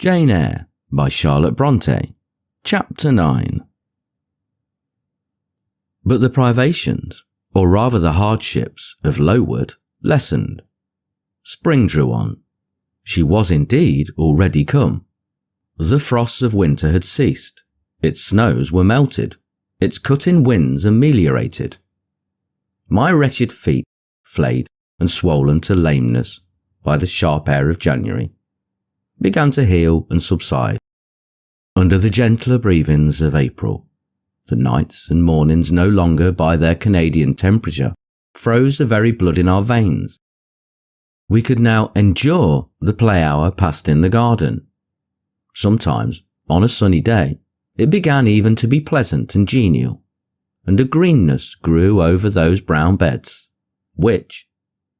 Jane Eyre by Charlotte Bronte, Chapter 9. But the privations, or rather the hardships, of Lowood lessened. Spring drew on. She was indeed already come. The frosts of winter had ceased. Its snows were melted. Its cut-in winds ameliorated. My wretched feet, flayed and swollen to lameness by the sharp air of January, began to heal and subside. Under the gentler breathings of April, the nights and mornings no longer by their Canadian temperature froze the very blood in our veins. We could now endure the play hour passed in the garden. Sometimes, on a sunny day, it began even to be pleasant and genial, and a greenness grew over those brown beds, which,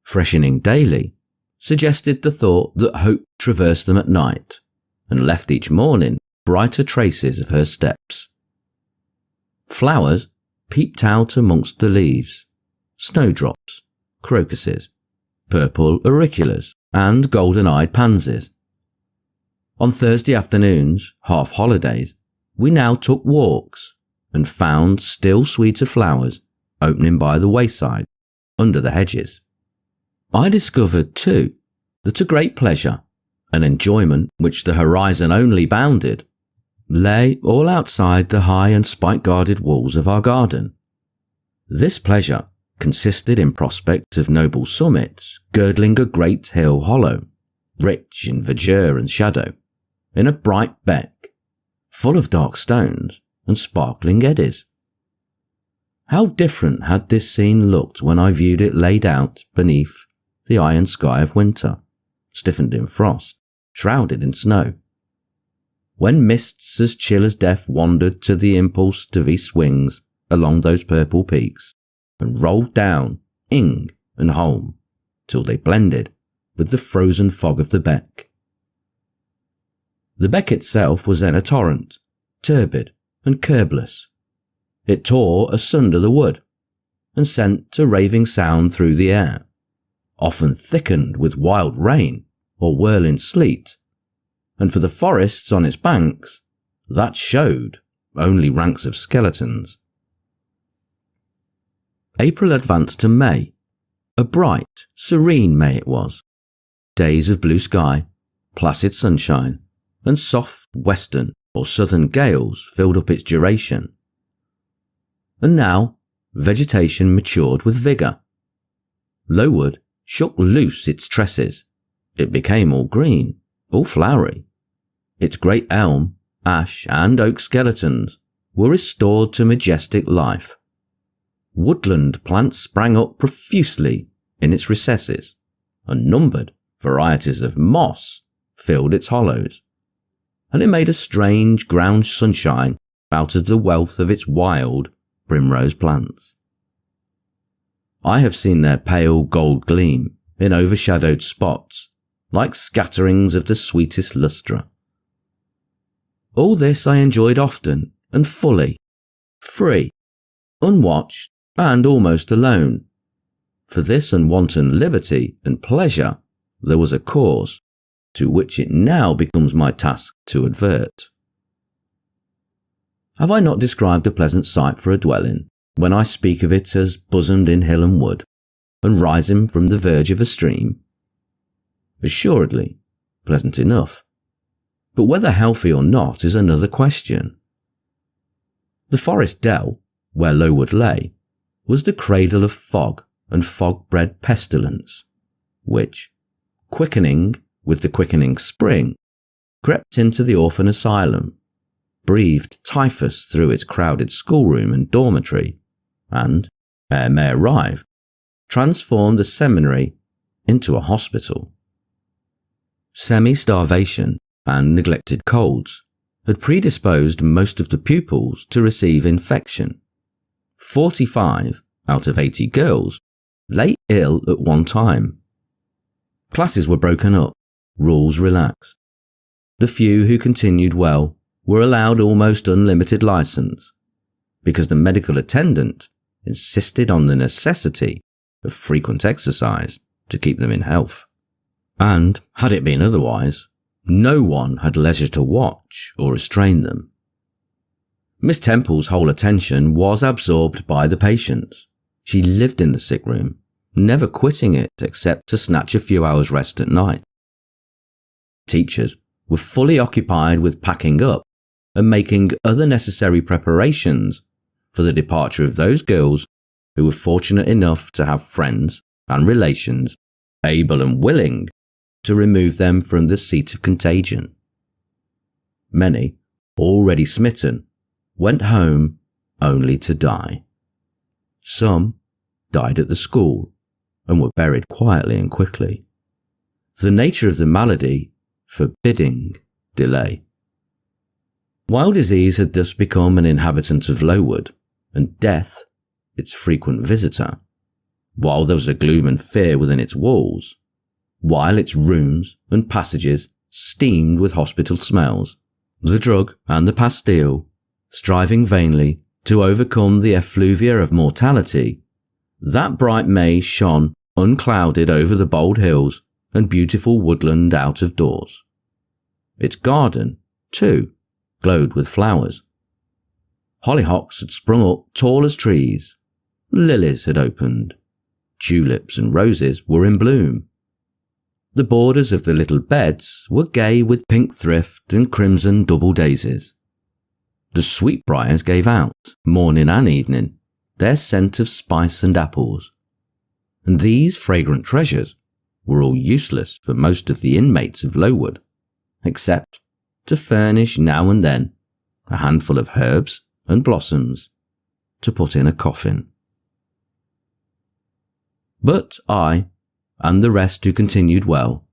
freshening daily, suggested the thought that hope traversed them at night, and left each morning brighter traces of her steps. Flowers peeped out amongst the leaves, snowdrops, crocuses, purple auriculas, and golden-eyed pansies. On Thursday afternoons, half holidays, we now took walks, and found still sweeter flowers opening by the wayside, under the hedges. I discovered, too, that a great pleasure, an enjoyment which the horizon only bounded, lay all outside the high and spike-guarded walls of our garden. This pleasure consisted in prospect of noble summits girdling a great hill hollow, rich in verdure and shadow, in a bright beck, full of dark stones and sparkling eddies. How different had this scene looked when I viewed it laid out beneath the iron sky of winter, stiffened in frost, shrouded in snow. When mists as chill as death wandered to the impulse of east wings along those purple peaks, and rolled down Ing and Holm, till they blended with the frozen fog of the beck. The beck itself was then a torrent, turbid and curbless. It tore asunder the wood, and sent a raving sound through the air, often thickened with wild rain or whirling sleet, and for the forests on its banks, that showed only ranks of skeletons. April advanced to May. A bright, serene May it was. Days of blue sky, placid sunshine, and soft western or southern gales filled up its duration. And now, vegetation matured with vigour. Lowood shook loose its tresses. It became all green, all flowery. Its great elm, ash, and oak skeletons were restored to majestic life. Woodland plants sprang up profusely in its recesses. Unnumbered varieties of moss filled its hollows, and it made a strange ground sunshine out of the wealth of its wild primrose plants. I have seen their pale gold gleam in overshadowed spots, like scatterings of the sweetest lustre. All this I enjoyed often and fully, free, unwatched, and almost alone. For this unwanton liberty and pleasure there was a cause, to which it now becomes my task to advert. Have I not described a pleasant site for a dwelling, when I speak of it as bosomed in hill and wood, and rising from the verge of a stream? Assuredly, pleasant enough. But whether healthy or not is another question. The forest dell, where Lowood lay, was the cradle of fog and fog-bred pestilence, which, quickening with the quickening spring, crept into the orphan asylum, breathed typhus through its crowded schoolroom and dormitory, and, ere May arrived, transformed the seminary into a hospital. Semi-starvation and neglected colds had predisposed most of the pupils to receive infection. 45 out of 80 girls lay ill at one time. Classes were broken up, rules relaxed. The few who continued well were allowed almost unlimited license, because the medical attendant insisted on the necessity of frequent exercise to keep them in health. And, had it been otherwise, No one had leisure to watch or restrain them. Miss Temple's whole attention was absorbed by the patients. She lived in the sick room, never quitting it except to snatch a few hours' rest at night. Teachers were fully occupied with packing up and making other necessary preparations for the departure of those girls who were fortunate enough to have friends and relations able and willing to remove them from the seat of contagion. Many, already smitten, went home only to die. Some died at the school and were buried quietly and quickly, the nature of the malady forbidding delay. While disease had thus become an inhabitant of Lowood, and death its frequent visitor, while there was a gloom and fear within its walls, while its rooms and passages steamed with hospital smells, the drug and the pastille, striving vainly to overcome the effluvia of mortality, that bright May shone unclouded over the bold hills and beautiful woodland out of doors. Its garden, too, glowed with flowers. Hollyhocks had sprung up tall as trees, lilies had opened, tulips and roses were in bloom. The borders of the little beds were gay with pink thrift and crimson double daisies. The sweetbriars gave out, morning and evening, their scent of spice and apples, and these fragrant treasures were all useless for most of the inmates of Lowood, except to furnish now and then a handful of herbs and blossoms to put in a coffin. But I, and the rest who continued well,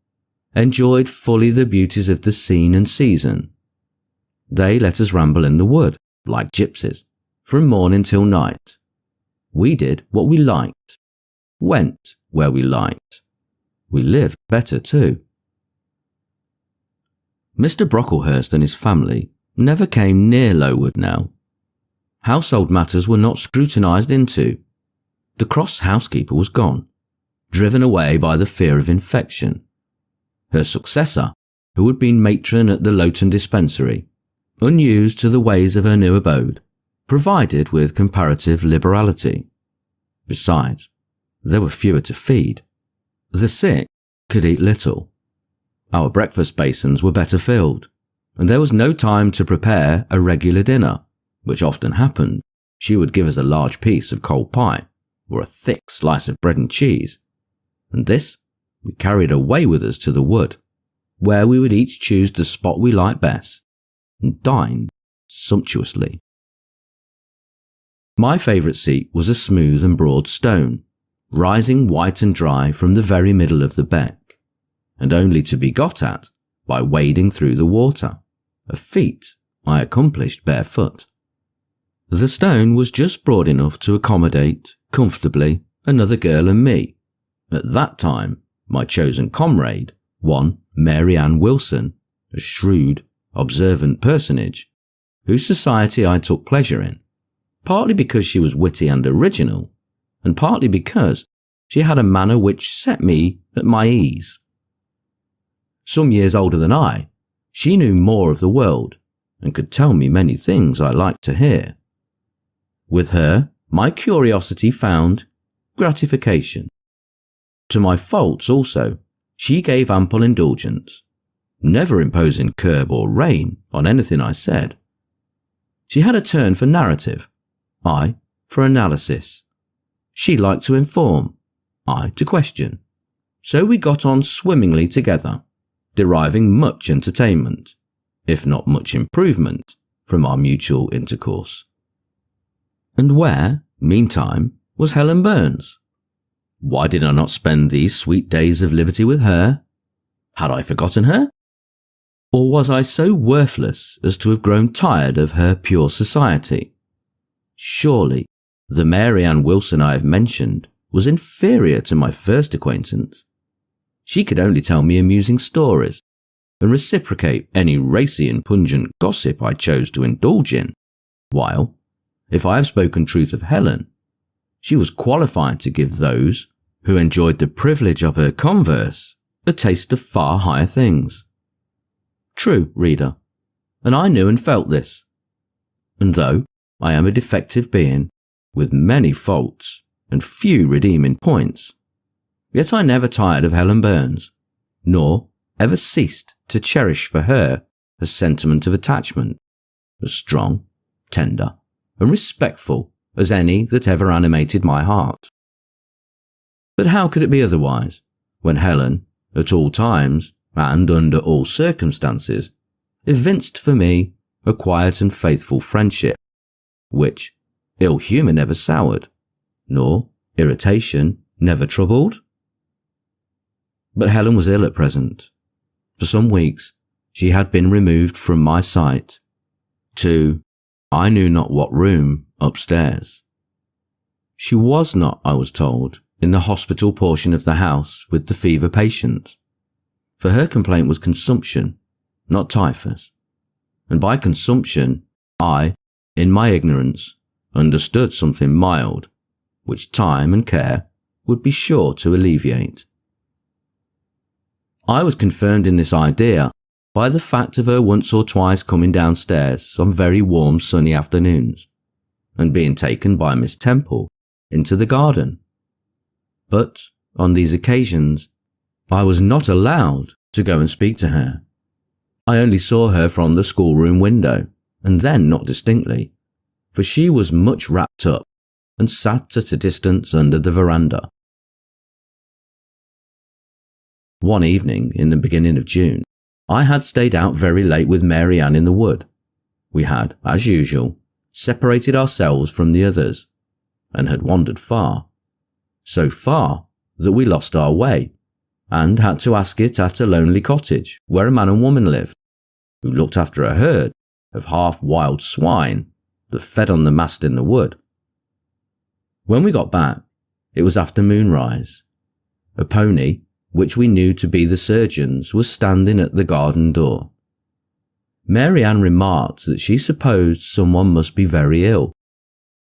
enjoyed fully the beauties of the scene and season. They let us ramble in the wood, like gypsies, from morning till night. We did what we liked, went where we liked. We lived better too. Mr. Brocklehurst and his family never came near Lowood now. Household matters were not scrutinised into. The cross housekeeper was gone, driven away by the fear of infection. Her successor, who had been matron at the Lowton dispensary, unused to the ways of her new abode, provided with comparative liberality. Besides, there were fewer to feed. The sick could eat little. Our breakfast basins were better filled, and there was no time to prepare a regular dinner, which often happened. She would give us a large piece of cold pie, or a thick slice of bread and cheese, and this we carried away with us to the wood, where we would each choose the spot we liked best, and dined sumptuously. My favourite seat was a smooth and broad stone, rising white and dry from the very middle of the beck, and only to be got at by wading through the water, a feat I accomplished barefoot. The stone was just broad enough to accommodate, comfortably, another girl and me. At that time, my chosen comrade, one Mary Ann Wilson, a shrewd, observant personage, whose society I took pleasure in, partly because she was witty and original, and partly because she had a manner which set me at my ease. Some years older than I, she knew more of the world, and could tell me many things I liked to hear. With her, my curiosity found gratification. To my faults also, she gave ample indulgence, never imposing curb or rein on anything I said. She had a turn for narrative, I for analysis. She liked to inform, I to question. So we got on swimmingly together, deriving much entertainment, if not much improvement, from our mutual intercourse. And where, meantime, was Helen Burns? Why did I not spend these sweet days of liberty with her? Had I forgotten her? Or was I so worthless as to have grown tired of her pure society? Surely, the Mary Ann Wilson I have mentioned was inferior to my first acquaintance. She could only tell me amusing stories, and reciprocate any racy and pungent gossip I chose to indulge in, while, if I have spoken truth of Helen, she was qualified to give those who enjoyed the privilege of her converse a taste of far higher things. True, reader, and I knew and felt this. And though I am a defective being, with many faults and few redeeming points, yet I never tired of Helen Burns, nor ever ceased to cherish for her a sentiment of attachment, as strong, tender, and respectful as any that ever animated my heart. But how could it be otherwise, when Helen, at all times, and under all circumstances, evinced for me a quiet and faithful friendship, which ill humour never soured, nor irritation never troubled? But Helen was ill at present. For some weeks she had been removed from my sight to I knew not what room upstairs. She was not, I was told, in the hospital portion of the house with the fever patients, for her complaint was consumption, not typhus, and by consumption I, in my ignorance, understood something mild, which time and care would be sure to alleviate. I was confirmed in this idea by the fact of her once or twice coming downstairs on very warm sunny afternoons, and being taken by Miss Temple into the garden. But on these occasions I was not allowed to go and speak to her. I only saw her from the schoolroom window, and then not distinctly, for she was much wrapped up and sat at a distance under the veranda. One evening in the beginning of June, I had stayed out very late with Mary Ann in the wood. We had, as usual, separated ourselves from the others, and had wandered far, so far that we lost our way, and had to ask it at a lonely cottage where a man and woman lived, who looked after a herd of half-wild swine that fed on the mast in the wood. When we got back, it was after moonrise. A pony, which we knew to be the surgeon's, was standing at the garden door. Mary Ann remarked that she supposed someone must be very ill,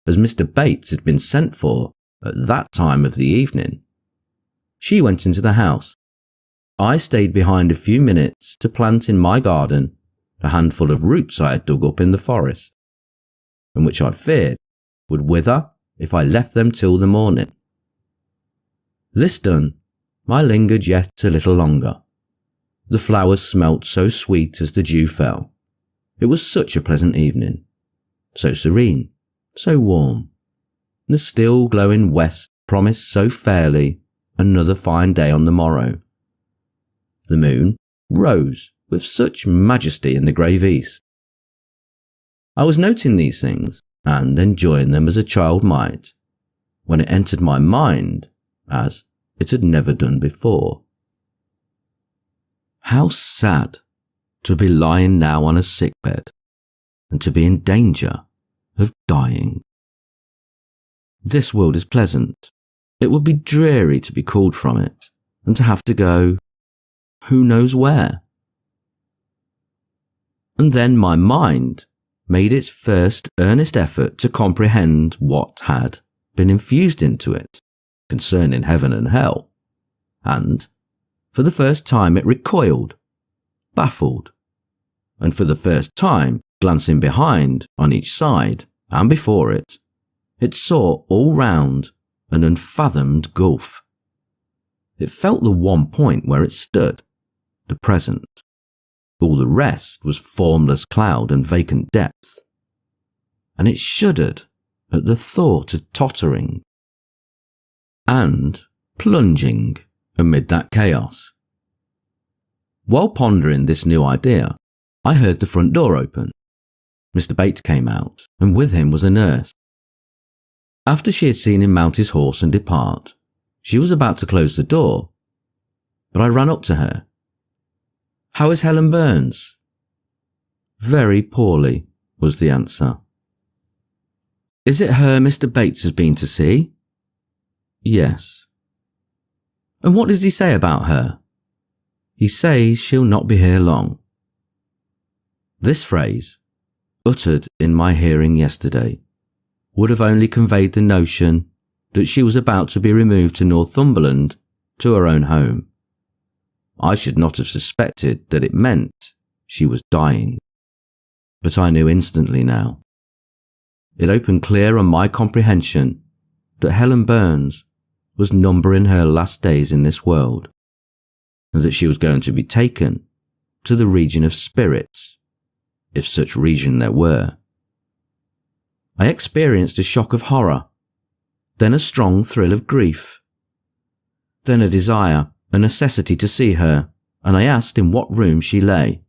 as Mr. Bates had been sent for at that time of the evening. She went into the house. I stayed behind a few minutes to plant in my garden a handful of roots I had dug up in the forest, and which I feared would wither if I left them till the morning. This done, I lingered yet a little longer. The flowers smelt so sweet as the dew fell. It was such a pleasant evening, so serene, so warm. The still glowing west promised so fairly another fine day on the morrow. The moon rose with such majesty in the grave east. I was noting these things and enjoying them as a child might, when it entered my mind, as it had never done before. How sad to be lying now on a sickbed, and to be in danger of dying. This world is pleasant. It would be dreary to be called from it, and to have to go who knows where. And then my mind made its first earnest effort to comprehend what had been infused into it concerning heaven and hell, and for the first time it recoiled, baffled, and for the first time, glancing behind, on each side, and before it, it saw all round an unfathomed gulf. It felt the one point where it stood, the present. All the rest was formless cloud and vacant depth, and it shuddered at the thought of tottering and plunging amid that chaos. While pondering this new idea, I heard the front door open. Mr. Bates came out, and with him was a nurse. After she had seen him mount his horse and depart, she was about to close the door, but I ran up to her. "How is Helen Burns?" "Very poorly," was the answer. "Is it her Mr. Bates has been to see?" "Yes." "And what does he say about her?" "He says she'll not be here long." This phrase, uttered in my hearing yesterday, would have only conveyed the notion that she was about to be removed to Northumberland, to her own home. I should not have suspected that it meant she was dying. But I knew instantly now. It opened clear on my comprehension that Helen Burns was numbering her last days in this world, and that she was going to be taken to the region of spirits, if such region there were. I experienced a shock of horror, then a strong thrill of grief, then a desire, a necessity to see her, and I asked in what room she lay.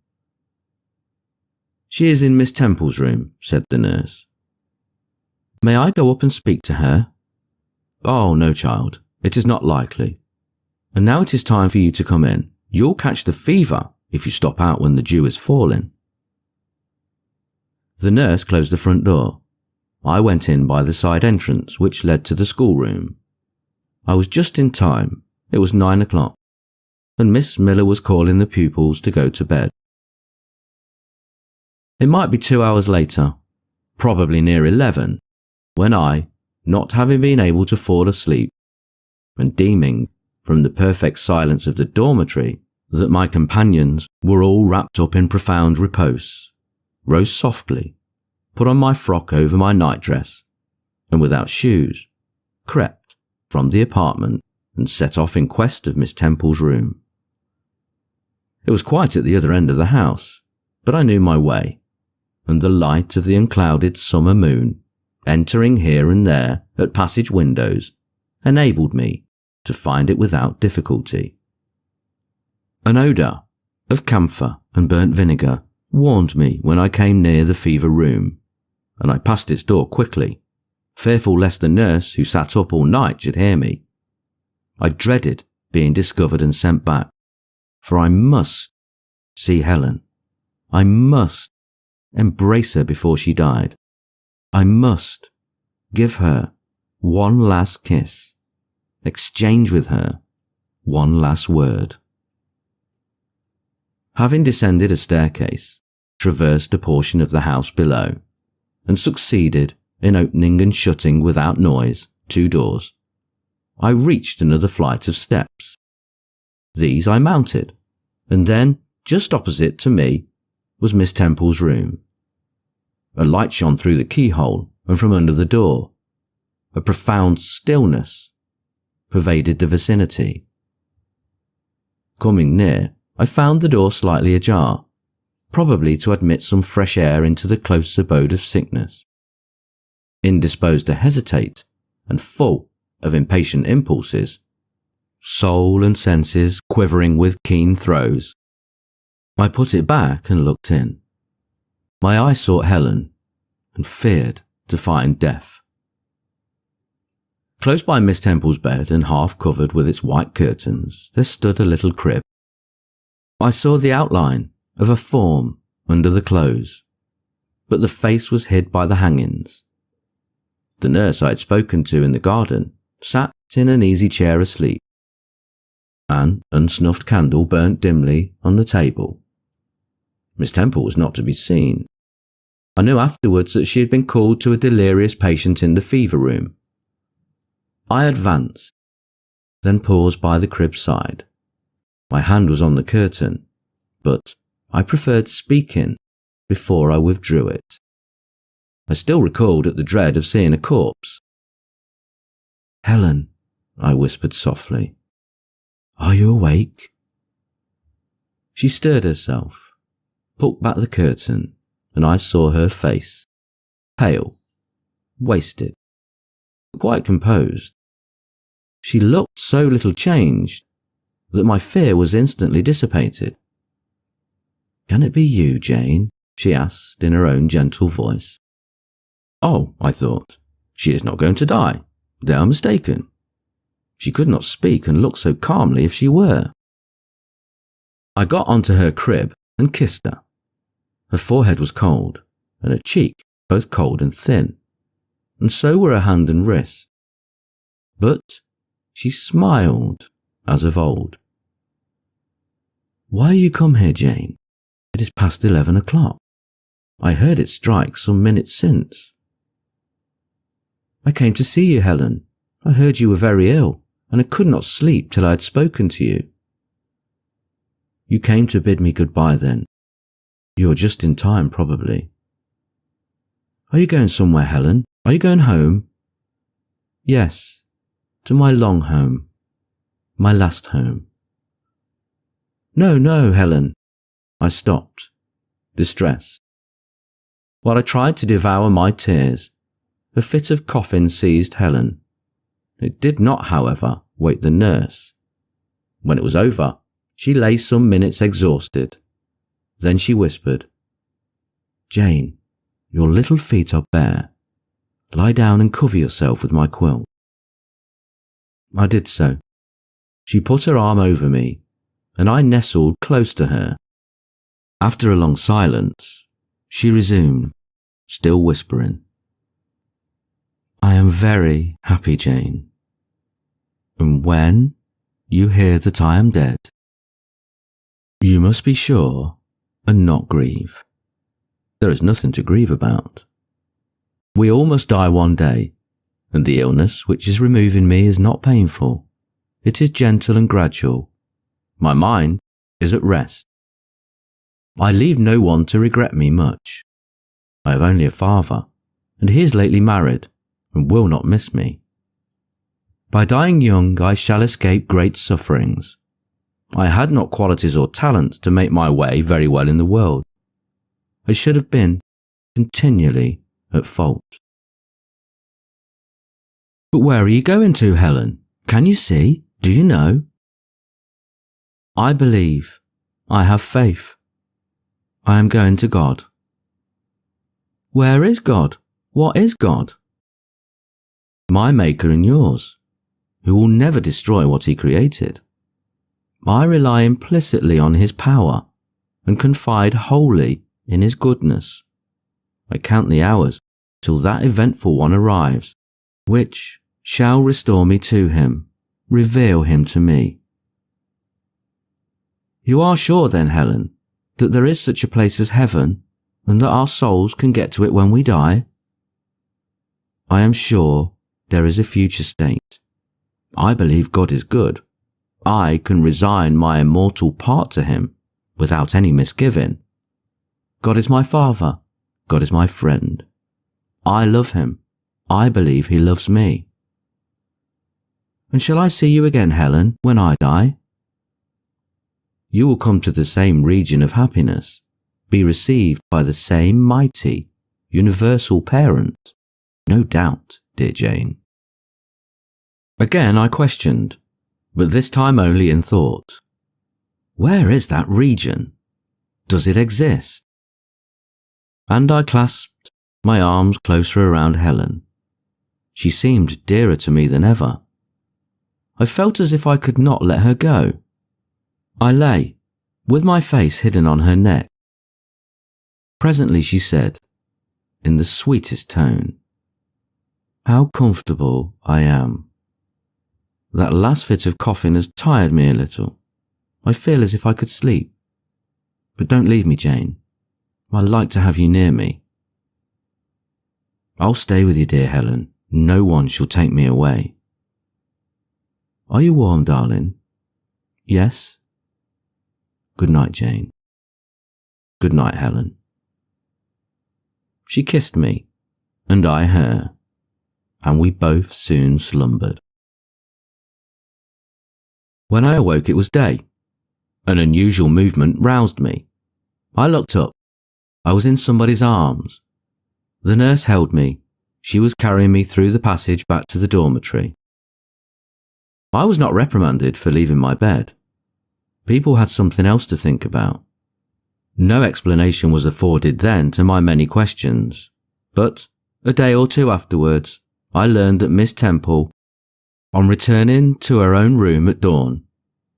"She is in Miss Temple's room," said the nurse. "May I go up and speak to her?" "Oh, no, child, it is not likely. And now it is time for you to come in. You'll catch the fever if you stop out when the dew is falling." The nurse closed the front door. I went in by the side entrance which led to the schoolroom. I was just in time. It was 9 o'clock, and Miss Miller was calling the pupils to go to bed. It might be 2 hours later, probably near 11, when I, not having been able to fall asleep, and deeming, from the perfect silence of the dormitory, that my companions were all wrapped up in profound repose, rose softly, put on my frock over my nightdress, and without shoes, crept from the apartment and set off in quest of Miss Temple's room. It was quite at the other end of the house, but I knew my way, and the light of the unclouded summer moon, entering here and there at passage windows, enabled me to find it without difficulty. An odour of camphor and burnt vinegar warned me when I came near the fever room, and I passed its door quickly, fearful lest the nurse who sat up all night should hear me. I dreaded being discovered and sent back, for I must see Helen. I must embrace her before she died. I must give her one last kiss, exchange with her one last word. Having descended a staircase, traversed a portion of the house below, and succeeded in opening and shutting without noise 2 doors, I reached another flight of steps. These I mounted, and then, just opposite to me, was Miss Temple's room. A light shone through the keyhole and from under the door. A profound stillness pervaded the vicinity. Coming near, I found the door slightly ajar, probably to admit some fresh air into the close abode of sickness. Indisposed to hesitate, and full of impatient impulses, soul and senses quivering with keen throes, I put it back and looked in. My eye sought Helen, and feared to find death. Close by Miss Temple's bed, and half covered with its white curtains, there stood a little crib. I saw the outline of a form under the clothes, but the face was hid by the hangings. The nurse I had spoken to in the garden sat in an easy chair asleep. An unsnuffed candle burnt dimly on the table. Miss Temple was not to be seen. I knew afterwards that she had been called to a delirious patient in the fever room. I advanced, then paused by the crib's side. My hand was on the curtain, but I preferred speaking before I withdrew it. I still recalled at the dread of seeing a corpse. "Helen," I whispered softly, "are you awake?" She stirred herself, pulled back the curtain, and I saw her face, pale, wasted, but quite composed. She looked so little changed that my fear was instantly dissipated. "Can it be you, Jane?" she asked in her own gentle voice. "Oh," I thought, "she is not going to die. They are mistaken. She could not speak and look so calmly if she were." I got onto her crib and kissed her. Her forehead was cold, and her cheek both cold and thin, and so were her hand and wrist. But she smiled as of old. "Why you come here, Jane? It is past 11 o'clock. I heard it strike some minutes since." "I came to see you, Helen. I heard you were very ill, and I could not sleep till I had spoken to you." "You came to bid me goodbye then. You're just in time, probably. Are you going somewhere, Helen? Are you going home? Yes, to my long home. My last home. No, no, Helen. I stopped, distressed. While I tried to devour my tears, a fit of coughing seized Helen. It did not, however, wake the nurse. When it was over, she lay some minutes exhausted. Then she whispered, Jane, your little feet are bare. Lie down and cover yourself with my quilt. I did so. She put her arm over me, and I nestled close to her. After a long silence, she resumed, still whispering, I am very happy, Jane. And when you hear that I am dead, you must be sure and not grieve. There is nothing to grieve about. We all must die one day, and the illness which is removing me is not painful. It is gentle and gradual. My mind is at rest. I leave no one to regret me much. I have only a father, and he is lately married, and will not miss me. By dying young I shall escape great sufferings. I had not qualities or talents to make my way very well in the world. I should have been continually at fault. But where are you going to, Helen? Can you see? Do you know? I believe. I have faith. I am going to God. Where is God? What is God? My Maker and yours, who will never destroy what he created. I rely implicitly on his power and confide wholly in his goodness. I count the hours till that eventful one arrives, which shall restore me to him, reveal him to me. You are sure then, Helen, that there is such a place as heaven, and that our souls can get to it when we die? I am sure there is a future state. I believe God is good. I can resign my immortal part to him without any misgiving. God is my Father. God is my friend. I love him. I believe he loves me. And shall I see you again, Helen, when I die? You will come to the same region of happiness, be received by the same mighty, universal parent. No doubt, dear Jane. Again I questioned, but this time only in thought. Where is that region? Does it exist? And I clasped my arms closer around Helen. She seemed dearer to me than ever. I felt as if I could not let her go. I lay, with my face hidden on her neck. Presently she said, in the sweetest tone, How comfortable I am. That last fit of coughing has tired me a little. I feel as if I could sleep. But don't leave me, Jane. I like to have you near me. I'll stay with you, dear Helen. No one shall take me away. Are you warm, darling? Yes? Good night, Jane. Good night, Helen. She kissed me, and I her, and we both soon slumbered. When I awoke it was day. An unusual movement roused me. I looked up. I was in somebody's arms. The nurse held me. She was carrying me through the passage back to the dormitory. I was not reprimanded for leaving my bed. People had something else to think about. No explanation was afforded then to my many questions, but a day or two afterwards, I learned that Miss Temple, on returning to her own room at dawn,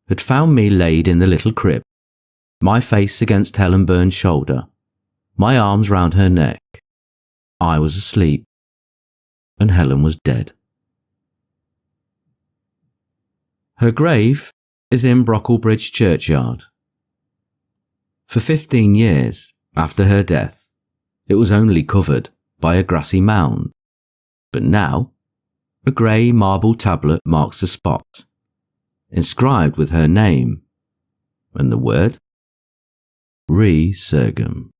had found me laid in the little crib, my face against Helen Burns' shoulder, my arms round her neck. I was asleep, and Helen was dead. Her grave is in Brocklebridge churchyard. For 15 years after her death, it was only covered by a grassy mound, but now a grey marble tablet marks the spot, inscribed with her name and the word Resurgam.